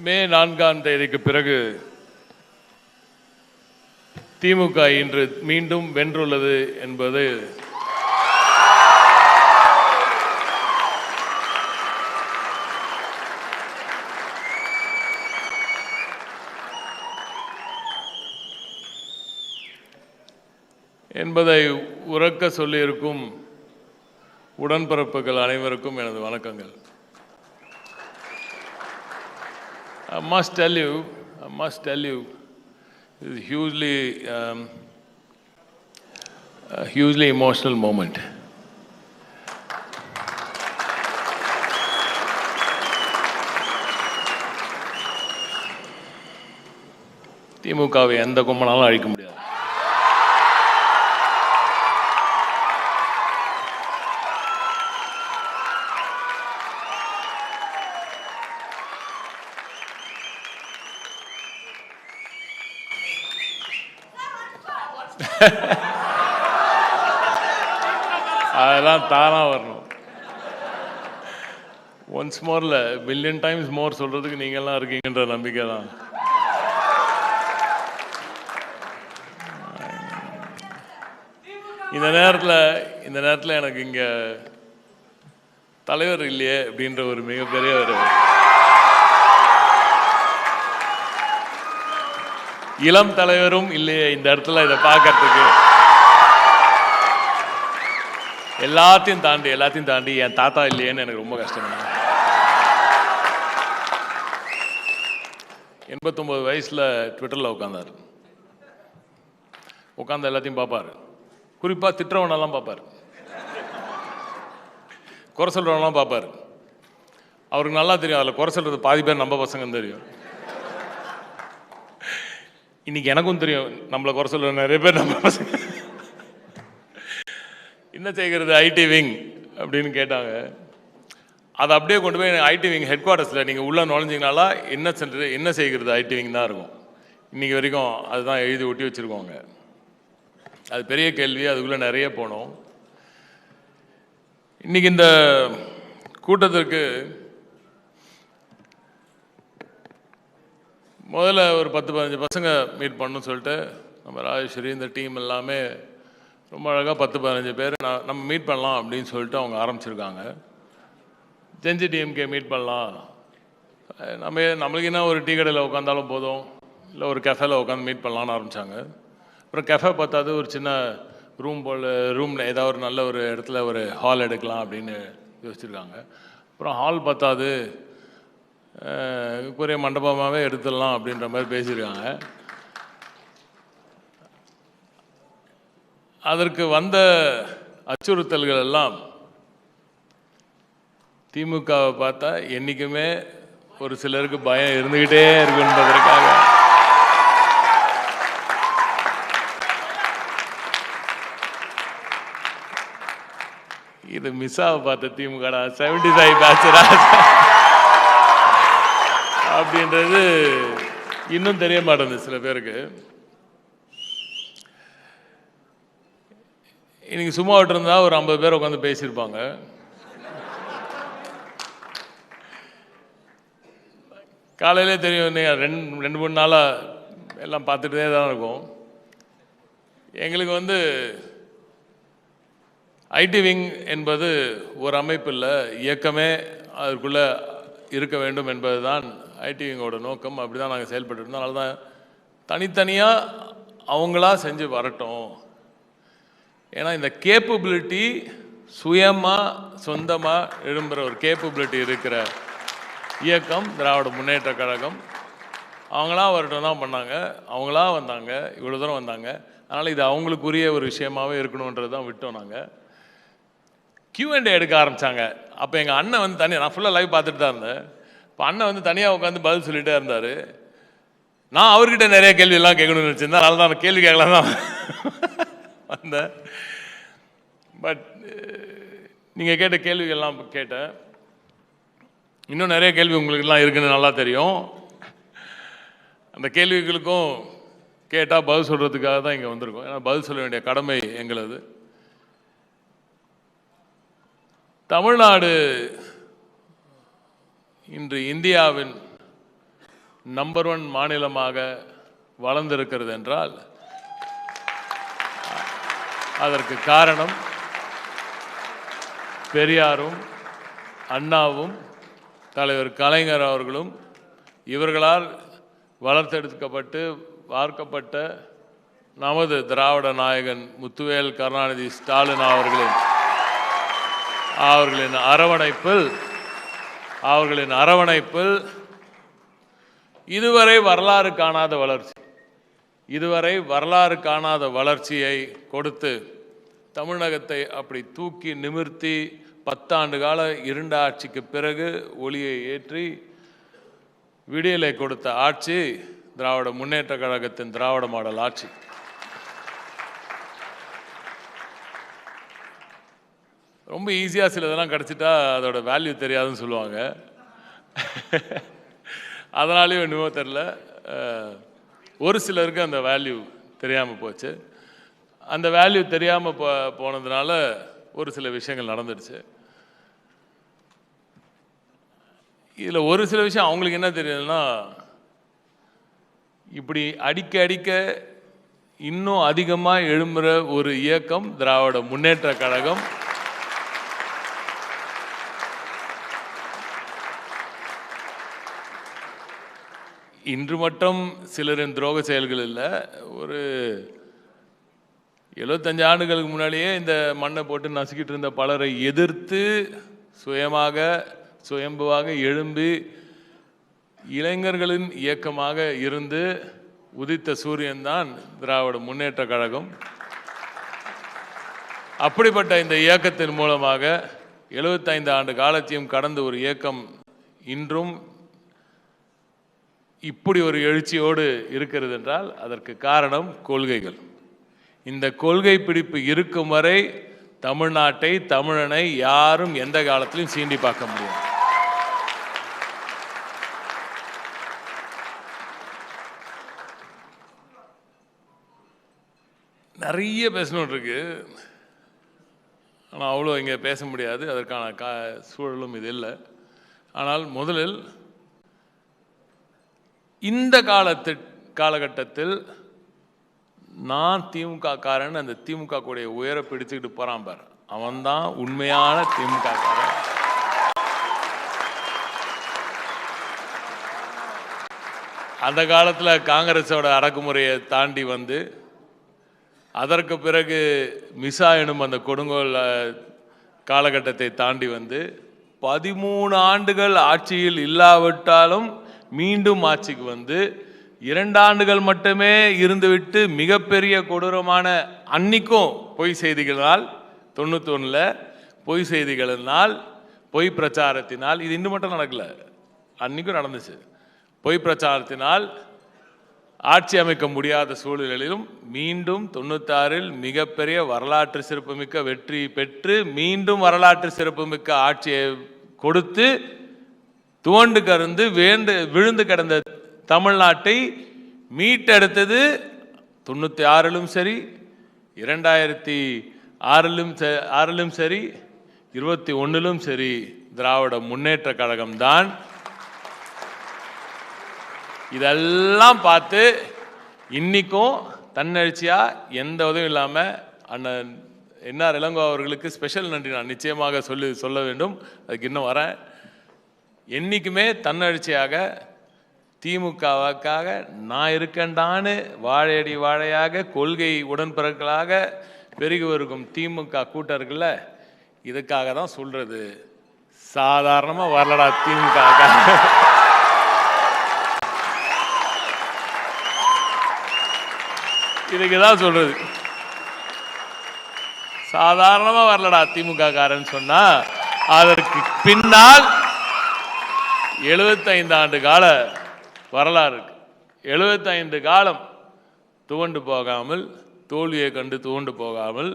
மே 4ஆம் தேதிக்கு பிறகு திமுக இன்று மீண்டும் வென்றுள்ளது என்பது என்பதை உரக்க சொல்லியிருக்கும் உடன்பிறப்புகள் அனைவருக்கும் எனது வணக்கங்கள். I must tell you, this is a hugely emotional moment. திமுகவை எந்த கொம்பனாலும் அழிக்க முடியாது. அதெல்லாம் தானா வரணும். ஒன்ஸ் மோர்ல பில்லியன் டைம்ஸ் மோர் சொல்றதுக்கு நீங்கெல்லாம் இருக்கீங்கன்ற நம்பிக்கை தான். இந்த நேரத்தில் எனக்கு இங்க தலைவர் இல்லையே அப்படின்ற ஒரு மிகப்பெரிய ஒரு இளம் தலைவரும் இல்லையே இந்த இடத்துல இதை பார்க்கறதுக்கு. எல்லாத்தையும் தாண்டி என் தாத்தா இல்லையேன்னு எனக்கு ரொம்ப கஷ்டம். 89 வயசுல ட்விட்டர்ல உட்காந்து எல்லாத்தையும் பார்ப்பாரு. குறிப்பா திட்டுறவனெல்லாம் பார்ப்பாரு, குறை சொல்றவனெல்லாம் பார்ப்பாரு. அவருக்கு நல்லா தெரியும் அதில் குறை சொல்றது பாதி பேர் நம்ம பசங்கன்னு தெரியும். இன்னைக்கு எனக்கும் தெரியும் நம்மளை குறை சொல்ற நிறைய பேர் நம்ம பசங்க. என்ன செய்கிறது ஐடி விங் அப்படின்னு கேட்டாங்க. அதை அப்படியே கொண்டு போய் ஐடி விங் ஹெட் குவார்ட்டர்ஸில் நீங்கள் உள்ளே நுழைஞ்சிங்கனால என்ன செய்கிறது ஐடி விங் தான் இருக்கும். இன்றைக்கி வரைக்கும் அதுதான் எழுதி ஒட்டி வச்சுருக்கோங்க. அது பெரிய கேள்வி, அதுக்குள்ளே நிறைய போனோம். இன்றைக்கி இந்த கூட்டத்திற்கு முதல்ல ஒரு 10-15 பசங்க மீட் பண்ணணும்னு சொல்லிட்டு நம்ம ராஜேஸ்வரி இந்த டீம் எல்லாமே ரொம்ப அழகாக 10-15 பேர் நம்ம மீட் பண்ணலாம் அப்படின்னு சொல்லிட்டு அவங்க ஆரம்பிச்சிருக்காங்க. ஜென்சி டிஎம்கே மீட் பண்ணலாம், நம்மளுக்கு என்ன ஒரு டீ கடையில் உட்காந்தாலும் போதும், இல்லை ஒரு கெஃபேல உட்காந்து மீட் பண்ணலான்னு ஆரம்பித்தாங்க. அப்புறம் கெஃபே பார்த்தாது ஒரு சின்ன ரூமில் ஏதாவது ஒரு நல்ல ஒரு இடத்துல ஒரு ஹால் எடுக்கலாம் அப்படின்னு யோசிச்சுருக்காங்க. அப்புறம் ஹால் பார்த்தாது பெரிய மண்டபமாகவே எடுத்துடலாம் அப்படின்ற மாதிரி பேசியிருக்காங்க. அதற்கு வந்த அச்சுறுத்தல்கள் எல்லாம் திமுகவை பார்த்தா என்றைக்குமே ஒரு சிலருக்கு பயம் இருந்துக்கிட்டே இருக்குன்றதற்காக இது மிஸ்ஸாவை பார்த்த திமுக 75 பேட்சரா அப்படின்றது இன்னும் தெரிய மாட்டேங்குது சில பேருக்கு. இன்னைக்கு சும்மா விட்டுருந்தா ஒரு 50 பேர் உட்காந்து பேசியிருப்பாங்க. காலையிலே தெரியும், 2-3 நாளாக எல்லாம் பார்த்துட்டே தான் இருக்கும். எங்களுக்கு ஐடி விங் என்பது ஒரு அமைப்பு இல்லை, இயக்கமே அதற்குள்ளே இருக்க வேண்டும் என்பது தான் ஐடி விங்கோட நோக்கம். அப்படி தான் நாங்கள் செயல்பட்டு இருந்தோம். அதனால தான் தனித்தனியாக அவங்களா செஞ்சு வரட்டும். ஏன்னா இந்த கேப்பபிலிட்டி சொந்தமாக எழும்புகிற ஒரு கேப்பபிலிட்டி இருக்கிற இயக்கம் திராவிட முன்னேற்ற கழகம். அவங்களா வரட்டும் தான் பண்ணாங்க, அவங்களா வந்தாங்க, இவ்வளோ தூரம் வந்தாங்க. அதனால் இது அவங்களுக்குரிய ஒரு விஷயமாகவே இருக்கணுன்றது தான் விட்டோம். நாங்கள் Q&A எடுக்க ஆரம்பித்தாங்க. அப்போ எங்கள் அண்ணன் தனியாக, நான் ஃபுல்லாக லைவ் பார்த்துட்டு தான் இருந்தேன். இப்போ அண்ணன் தனியாக உட்காந்து பதில் சொல்லிகிட்டே இருந்தார். நான் அவர்கிட்ட நிறைய கேள்வியெல்லாம் கேட்கணும்னு நினச்சிருந்தேன். அதனால தான் கேள்வி கேட்கலாம் தான் வந்தேன். பட் நீங்கள் கேட்ட கேள்விகள்லாம் கேட்டேன். இன்னும் நிறைய கேள்வி உங்களுக்கெல்லாம் இருக்குன்னு நல்லா தெரியும். அந்த கேள்விகளுக்கும் கேட்டால் பதில் சொல்கிறதுக்காக தான் இங்கே வந்திருக்கோம். ஏன்னா பதில் சொல்ல வேண்டிய கடமை எங்களது. தமிழ்நாடு இன்று இந்தியாவின் நம்பர் 1 மாநிலமாக வளர்ந்திருக்கிறது என்றால் அதற்கு காரணம் பெரியாரும் அண்ணாவும் தலைவர் கலைஞர் அவர்களும் இவர்களால் வளர்த்தெடுக்கப்பட்டு வார்க்கப்பட்ட நமது திராவிட நாயகன் முத்துவேல் கருணாநிதி ஸ்டாலின் அவர்களின் அரவணைப்பில் இதுவரை வரலாறு காணாத வளர்ச்சியை கொடுத்து தமிழகத்தை அப்படி தூக்கி நிமிர்த்தி 10 ஆண்டு கால இருண்ட ஆட்சிக்கு பிறகு ஒளியை ஏற்றி விடியலை கொடுத்த ஆட்சி திராவிட முன்னேற்ற கழகத்தின் திராவிட மாடல் ஆட்சி. ரொம்ப ஈஸியாக சிலதெல்லாம் கிடச்சிட்டா அதோட வேல்யூ தெரியாதுன்னு சொல்லுவாங்க. அதனாலேயும் என்னவோ தெரில, ஒரு சிலருக்கு அந்த வேல்யூ தெரியாமல் போச்சு. அந்த வேல்யூ தெரியாமல் போனதுனால ஒரு சில விஷயங்கள் நடந்துடுச்சு. இதில் ஒரு சில விஷயம் அவங்களுக்கு என்ன தெரியுதுன்னா, இப்படி அடிக்க இன்னும் அதிகமாக எழும்புற ஒரு இயக்கம் திராவிட முன்னேற்ற கழகம். இன்று மட்டும் சிலரின் துரோக செயல்கள் இல்லை, ஒரு 75 ஆண்டுகளுக்கு முன்னாடியே இந்த மண்ணை போட்டு நசுக்கிட்டு இருந்த பலரை எதிர்த்து சுயம்புவாக எழும்பி இளைஞர்களின் இயக்கமாக இருந்து உதித்த சூரியன்தான் திராவிட முன்னேற்ற கழகம். அப்படிப்பட்ட இந்த இயக்கத்தின் மூலமாக 75 ஆண்டு காலத்தையும் கடந்த ஒரு இயக்கம் இன்றும் இப்படி ஒரு எழுச்சியோடு இருக்கிறது என்றால் அதற்கு காரணம் கொள்கைகள். இந்த கொள்கை பிடிப்பு இருக்கும் வரை தமிழ்நாட்டை, தமிழனை யாரும் எந்த காலத்திலும் சீண்டி பார்க்க முடியும். நிறைய பேசணும் இருக்கு, ஆனால் அவ்வளோ இங்கே பேச முடியாது, அதற்கான சூழலும் இது இல்லை. ஆனால் முதலில் இந்த காலகட்டத்தில் நான் திமுக காரன், அந்த திமுக கூடிய உயரை பிடிச்சுக்கிட்டு போறான் பாரு, அவன்தான் உண்மையான திமுக காரன். அந்த காலத்தில் காங்கிரஸோட அடக்குமுறையை தாண்டி வந்து அதற்கு பிறகு மிசா எனும் அந்த கொடுங்கோல் காலகட்டத்தை தாண்டி வந்து 13 ஆண்டுகள் ஆட்சியில் இல்லாவிட்டாலும் மீண்டும் ஆட்சிக்கு வந்து 2 ஆண்டுகள் மட்டுமே இருந்துவிட்டு மிகப்பெரிய கொடூரமான அன்னைக்கும் பொய் செய்திகளால் 91 பொய் செய்திகளினால், பொய் பிரச்சாரத்தினால், இது இன்னும் மட்டும் நடக்கல, அன்னைக்கும் நடந்துச்சு, பொய் பிரச்சாரத்தினால் ஆட்சி அமைக்க முடியாத சூழலிலும் மீண்டும் 96 மிகப்பெரிய வரலாற்று சிறப்புமிக்க வெற்றி பெற்று மீண்டும் வரலாற்று சிறப்புமிக்க ஆட்சியை கொடுத்து துவண்டு கருந்து விழுந்து கிடந்த தமிழ்நாட்டை மீட்டெடுத்தது 96 சரி, 2006 சரி, 21 சரி, திராவிட முன்னேற்ற கழகம் தான். இதெல்லாம் பார்த்து இன்னைக்கும் தன்னெழுச்சியா எந்த உதவியும் இல்லாமல் அண்ணன் என்ஆர் இளங்கோ அவர்களுக்கு ஸ்பெஷல் நன்றி நான் நிச்சயமாக சொல்ல வேண்டும். அதுக்கு இன்னும் வரேன். என்றைக்குமே தன்னெழுச்சியாக திமுகவுக்காக நான் இருக்கேன்டான்னு வாழையடி வாழையாக கொள்கை உடன்பிறர்களாக பெருகி வருகும் திமுக கூட்டர்கள இதுக்காக தான் சொல்றது. சாதாரணமாக வரலடா திமுக, இதுக்கு தான் சொல்றது. சாதாரணமாக வரலடா திமுக காரன் சொன்னா அதற்கு பின்னால் 75 ஆண்டு கால வரலாறு இருக்கு. 75 காலம் துவண்டு போகாமல், தோல்வியை கண்டு துவண்டு போகாமல்,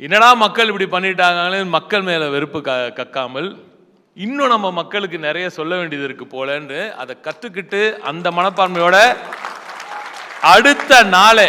என்னடா மக்கள் இப்படி பண்ணிட்டாங்களே மக்கள் மேல வெறுப்பு கக்காமல், இன்னும் நம்ம மக்களுக்கு நிறைய சொல்ல வேண்டியது இருக்கு போலன்னு அதை கற்றுக்கிட்டு அந்த மனப்பான்மையோட அடுத்த நாளே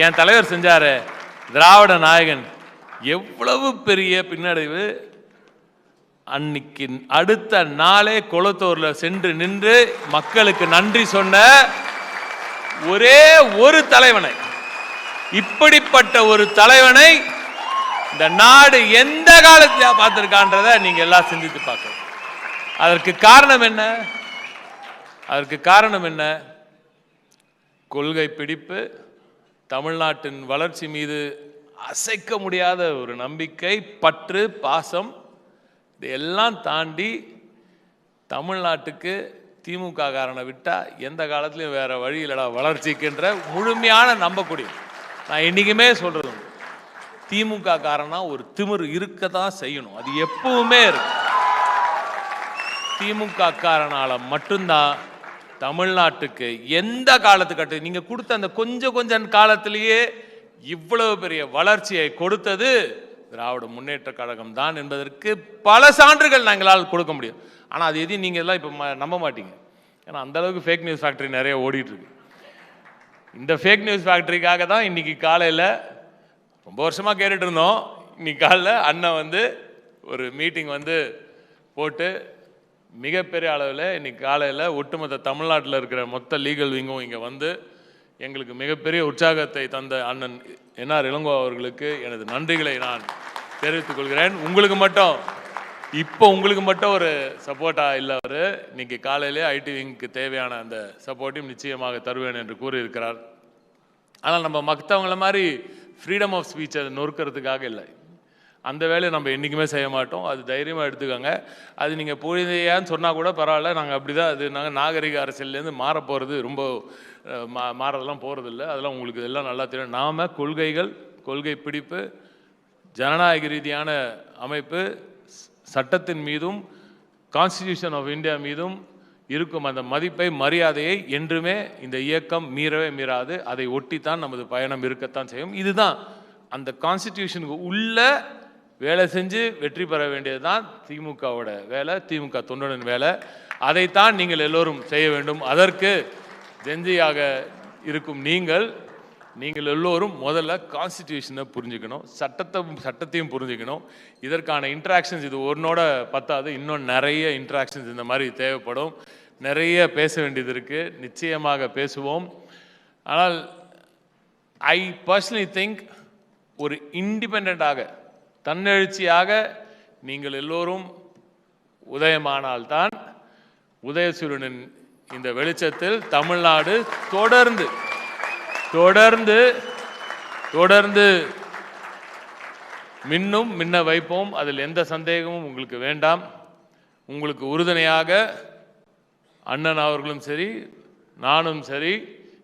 என் தலைவர் செஞ்சாரு திராவிட நாயகன் எவ்வளவு பெரிய பின்னடைவு அன்னைக்கு அடுத்த நாளே கொளத்தூர்ல சென்று நின்று மக்களுக்கு நன்றி சொன்ன ஒரே ஒரு தலைவனை, இப்படிப்பட்ட ஒரு தலைவனை இந்த நாடு எந்த காலத்துல பார்த்திருக்கான்றத நீங்க எல்லாம் சிந்தித்து பார்க்கணும். அதற்கு காரணம் என்ன? அதற்கு காரணம் என்ன? கொள்கை பிடிப்பு, தமிழ்நாட்டின் வளர்ச்சி மீது அசைக்க முடியாத ஒரு நம்பிக்கை, பற்று, பாசம், இதையெல்லாம் தாண்டி தமிழ்நாட்டுக்கு திமுக காரனை விட்டா எந்த காலத்திலையும் வேற வழி இல்லடா வளர்ச்சிக்குன்ற முழுமையான நம்பக்கூடிய, நான் என்னைக்குமே சொல்றது, திமுக காரனா ஒரு திமிரு இருக்கதான் செய்யணும். அது எப்பவுமே இருக்கு. திமுக காரனால மட்டும்தான் தமிழ்நாட்டுக்கு எந்த காலத்துக்கட்டு நீங்க கொடுத்த அந்த கொஞ்சம் காலத்திலேயே இவ்வளவு பெரிய வளர்ச்சியை கொடுத்தது திராவிட முன்னேற்ற கழகம் தான் என்பதற்கு பல சான்றுகள் நாங்களால் கொடுக்க முடியும். ஆனால் அது எதையும் நீங்கள் எல்லாம் இப்போ நம்ப மாட்டீங்க. ஏன்னா அந்த அளவுக்கு ஃபேக் நியூஸ் ஃபேக்டரி நிறைய ஓடிட்டு இருக்கு. இந்த ஃபேக் நியூஸ் ஃபேக்டரிக்காக தான் இன்னைக்கு காலையில் ரொம்ப வருஷமாக கேட்டுட்டு இருந்தோம். இன்னைக்கு காலையில் அண்ணன் ஒரு மீட்டிங் போட்டு மிகப்பெரிய அளவில் இன்னைக்கு காலையில் ஒட்டுமொத்த தமிழ்நாட்டில் இருக்கிற மொத்த லீகல் விங்கும் இங்கே எங்களுக்கு மிகப்பெரிய உற்சாகத்தை தந்த அண்ணன் என்ஆர் இளங்கோ அவர்களுக்கு எனது நன்றிகளை நான் தெரிவித்துக் கொள்கிறேன். உங்களுக்கு மட்டும் ஒரு சப்போர்ட்டாக இல்லை, அவர் இன்னைக்கு காலையிலே ஐடி விங்க்கு தேவையான அந்த சப்போர்ட்டையும் நிச்சயமாக தருவேன் என்று கூறியிருக்கிறார். ஆனால் நம்ம மற்றவங்கள மாதிரி ஃப்ரீடம் ஆஃப் ஸ்பீச்சை நொறுக்கிறதுக்காக இல்லை, அந்த வேலையை நம்ம என்றைக்குமே செய்ய மாட்டோம். அது தைரியமாக எடுத்துக்கோங்க. அது நீங்கள் புரிதையான்னு சொன்னால் கூட பரவாயில்ல, நாங்கள் அப்படி தான், அது நாங்கள் நாகரிக அரசியல்லேருந்து மாற போகிறது ரொம்ப மாறதெல்லாம் போகிறதில்ல. அதெல்லாம் உங்களுக்கு எல்லாம் நல்லா தெரியும். நாம் கொள்கை பிடிப்பு, ஜனநாயக ரீதியான அமைப்பு, சட்டத்தின் மீதும் கான்ஸ்டிடியூஷன் ஆஃப் இந்தியா மீதும் இருக்கும் அந்த மதிப்பை, மரியாதையை என்றுமே இந்த இயக்கம் மீறவே மீறாது. அதை ஒட்டித்தான் நமது பயணம் இருக்கத்தான் செய்யும். இதுதான் அந்த கான்ஸ்டிடியூஷனுக்கு உள்ள வேலை செஞ்சு வெற்றி பெற வேண்டியது தான் திமுகவோட வேலை, திமுக தொண்டனின் வேலை. அதைத்தான் நீங்கள் எல்லோரும் செய்ய வேண்டும். அதற்கு ஜெஞ்சியாக இருக்கும் நீங்கள் எல்லோரும் முதல்ல கான்ஸ்டிடியூஷனை புரிஞ்சுக்கணும், சட்டத்தையும் புரிஞ்சுக்கணும். இதற்கான இன்ட்ராக்ஷன்ஸ் இது ஒன்னோட பத்தாது, இன்னும் நிறைய இன்ட்ராக்ஷன்ஸ் இந்த மாதிரி தேவைப்படும். நிறைய பேச வேண்டியது இருக்குது, நிச்சயமாக பேசுவோம். ஆனால் ஐ பர்சனலி திங்க் ஒரு இண்டிபெண்டாக, தன்னெழுச்சியாக நீங்கள் எல்லோரும் உதயமானால்தான் உதயசூரியனின் இந்த வெளிச்சத்தில் தமிழ்நாடு தொடர்ந்து மின்ன வைப்போம். அதில் எந்த சந்தேகமும் உங்களுக்கு வேண்டாம். உங்களுக்கு உறுதுணையாக அண்ணன் அவர்களும் சரி, நானும் சரி,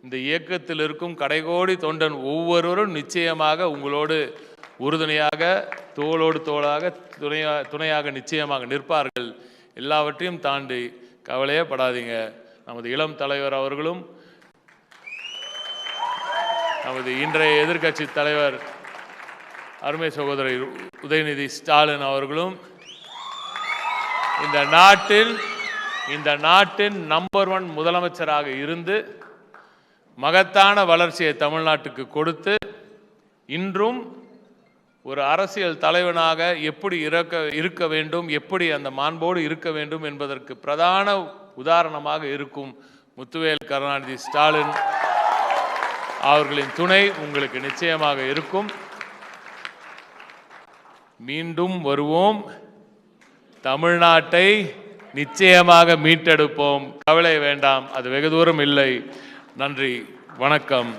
இந்த இயக்கத்தில் இருக்கும் கடைகோடி தொண்டன் ஒவ்வொருவரும் நிச்சயமாக உங்களோடு உறுதுணையாக, தோளோடு தோளாக, துணையாக நிச்சயமாக நிற்பார்கள். எல்லாவற்றையும் தாண்டி கவலையே படாதீங்க. நமது இளம் தலைவர் அவர்களும், நமது இன்றைய எதிர்க்கட்சி தலைவர் அருமை சகோதரர் உதயநிதி ஸ்டாலின் அவர்களும் இந்த நாட்டின் நம்பர் 1 முதலமைச்சராக இருந்து மகத்தான வளர்ச்சியை தமிழ்நாட்டுக்கு கொடுத்து, இன்றும் ஒரு அரசியல் தலைவனாக எப்படி இருக்க வேண்டும், எப்படி அந்த மாண்போடு இருக்க வேண்டும் என்பதற்கு பிரதான உதாரணமாக இருக்கும் முத்துவேல் கருணாநிதி ஸ்டாலின் அவர்களின் துணை உங்களுக்கு நிச்சயமாக இருக்கும். மீண்டும் வருவோம், தமிழ்நாட்டை நிச்சயமாக மீட்டெடுப்போம். கவலை வேண்டாம், அது வெகு தூரம் இல்லை. நன்றி, வணக்கம்.